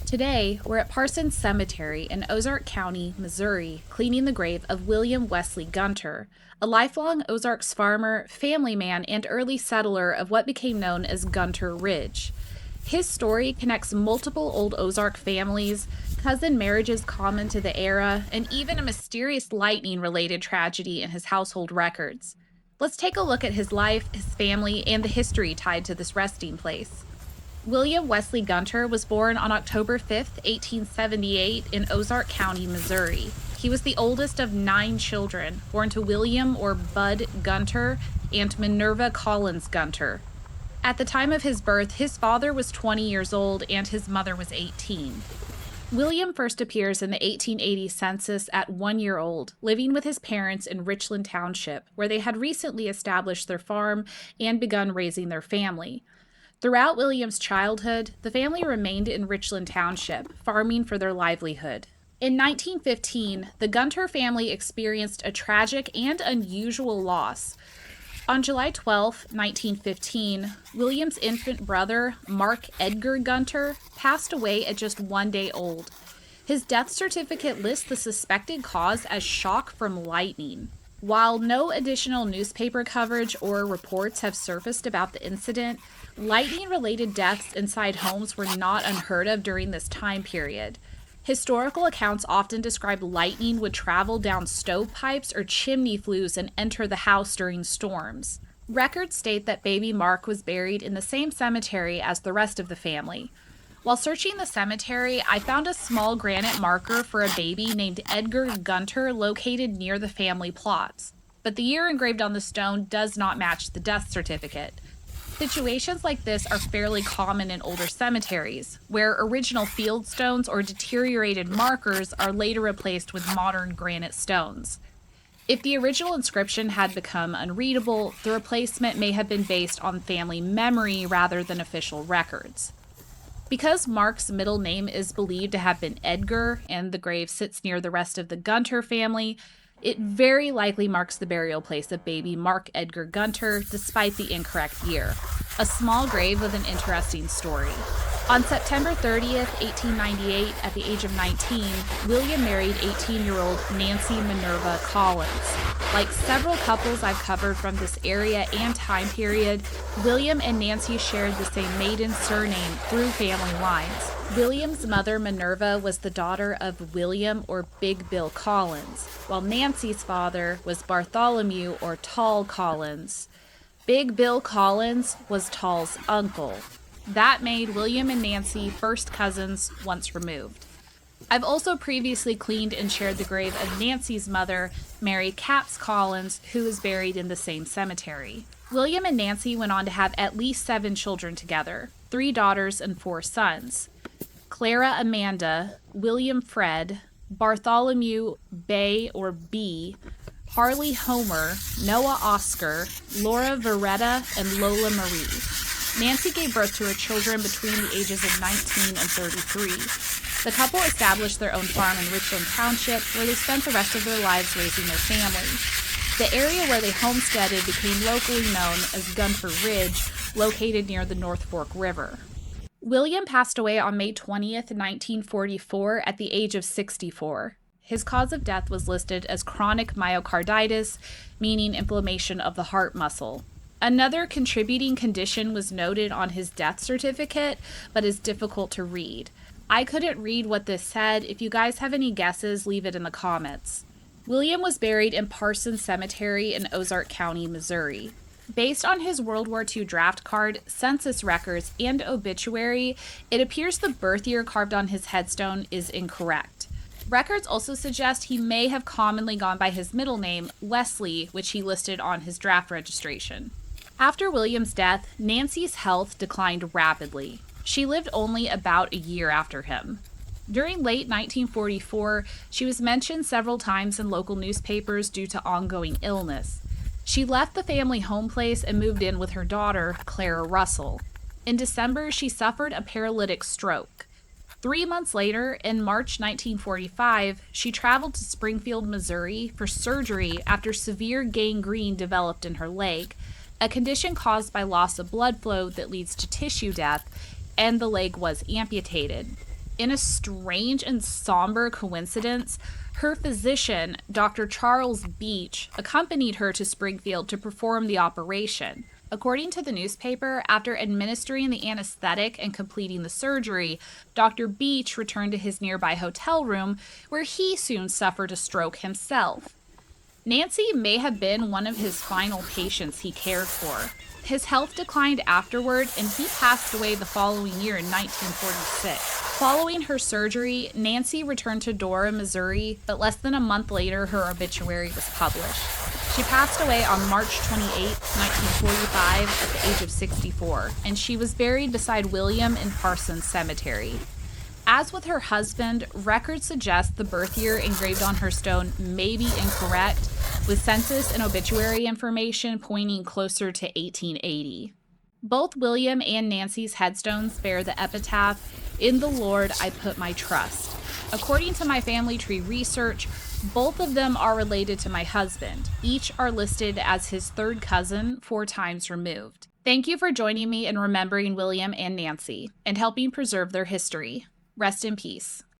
Today, we're at Parsons Cemetery in Ozark County, Missouri, cleaning the grave of William Wesley Gunter, a lifelong Ozarks farmer, family man, and early settler of what became known as Gunter Ridge. His story connects multiple old Ozark families, cousin marriages common to the era, and even a mysterious lightning-related tragedy in his household records. Let's take a look at his life, his family, and the history tied to this resting place. William Wesley Gunter was born on October 5, 1878, in Ozark County, Missouri. He was the oldest of 9 children, born to William or Bud Gunter and Minerva Collins Gunter. At the time of his birth, his father was 20 years old and his mother was 18. William first appears in the 1880 census at 1 year old, living with his parents in Richland Township, where they had recently established their farm and begun raising their family. Throughout William's childhood, the family remained in Richland Township, farming for their livelihood. In 1915, the Gunter family experienced a tragic and unusual loss. On July 12, 1915, William's infant brother, Mark Edgar Gunter, passed away at just 1 day old. His death certificate lists the suspected cause as shock from lightning. While no additional newspaper coverage or reports have surfaced about the incident, lightning-related deaths inside homes were not unheard of during this time period. Historical accounts often describe lightning would travel down stovepipes or chimney flues and enter the house during storms. Records state that baby Mark was buried in the same cemetery as the rest of the family. While searching the cemetery, I found a small granite marker for a baby named Edgar Gunter located near the family plots, but the year engraved on the stone does not match the death certificate. Situations like this are fairly common in older cemeteries, where original field stones or deteriorated markers are later replaced with modern granite stones. If the original inscription had become unreadable, the replacement may have been based on family memory rather than official records. Because Mark's middle name is believed to have been Edgar and the grave sits near the rest of the Gunter family, it very likely marks the burial place of baby Mark Edgar Gunter, despite the incorrect year. A small grave with an interesting story. On September 30th, 1898, at the age of 19, William married 18-year-old Nancy Minerva Collins. Like several couples I've covered from this area and time period, William and Nancy shared the same maiden surname through family lines. William's mother, Minerva, was the daughter of William or Big Bill Collins, while Nancy's father was Bartholomew or Tall Collins. Big Bill Collins was Tall's uncle. That made William and Nancy first cousins once removed. I've also previously cleaned and shared the grave of Nancy's mother, Mary Capps Collins, who is buried in the same cemetery. William and Nancy went on to have at least 7 children together, 3 daughters and 4 sons. Clara Amanda, William Fred, Bartholomew Bay or B, Harley Homer, Noah Oscar, Laura Veretta, and Lola Marie. Nancy gave birth to her children between the ages of 19 and 33. The couple established their own farm in Richland Township, where they spent the rest of their lives raising their family. The area where they homesteaded became locally known as Gunter Ridge, located near the North Fork River. William passed away on May 20th, 1944, at the age of 64. His cause of death was listed as chronic myocarditis, meaning inflammation of the heart muscle. Another contributing condition was noted on his death certificate, but is difficult to read. I couldn't read what this said. If you guys have any guesses, leave it in the comments. William was buried in Parsons Cemetery in Ozark County, Missouri. Based on his World War II draft card, census records, and obituary, it appears the birth year carved on his headstone is incorrect. Records also suggest he may have commonly gone by his middle name, Wesley, which he listed on his draft registration. After William's death, Nancy's health declined rapidly. She lived only about a year after him. During late 1944, she was mentioned several times in local newspapers due to ongoing illness. She left the family home place and moved in with her daughter, Clara Russell. In December, she suffered a paralytic stroke. 3 months later, in March 1945, she traveled to Springfield, Missouri for surgery after severe gangrene developed in her leg, a condition caused by loss of blood flow that leads to tissue death, and the leg was amputated. In a strange and somber coincidence, her physician, Dr. Charles Beach, accompanied her to Springfield to perform the operation. According to the newspaper, after administering the anesthetic and completing the surgery, Dr. Beach returned to his nearby hotel room, where he soon suffered a stroke himself. Nancy may have been one of his final patients he cared for. His health declined afterward, and he passed away the following year in 1946. Following her surgery, Nancy returned to Dora, Missouri, but less than a month later, her obituary was published. She passed away on March 28, 1945, at the age of 64, and she was buried beside William in Parsons Cemetery. As with her husband, records suggest the birth year engraved on her stone may be incorrect, with census and obituary information pointing closer to 1880. Both William and Nancy's headstones bear the epitaph, "In the Lord I put my trust." According to my family tree research, both of them are related to my husband. Each are listed as his third cousin 4 times removed. Thank you for joining me in remembering William and Nancy and helping preserve their history. Rest in peace.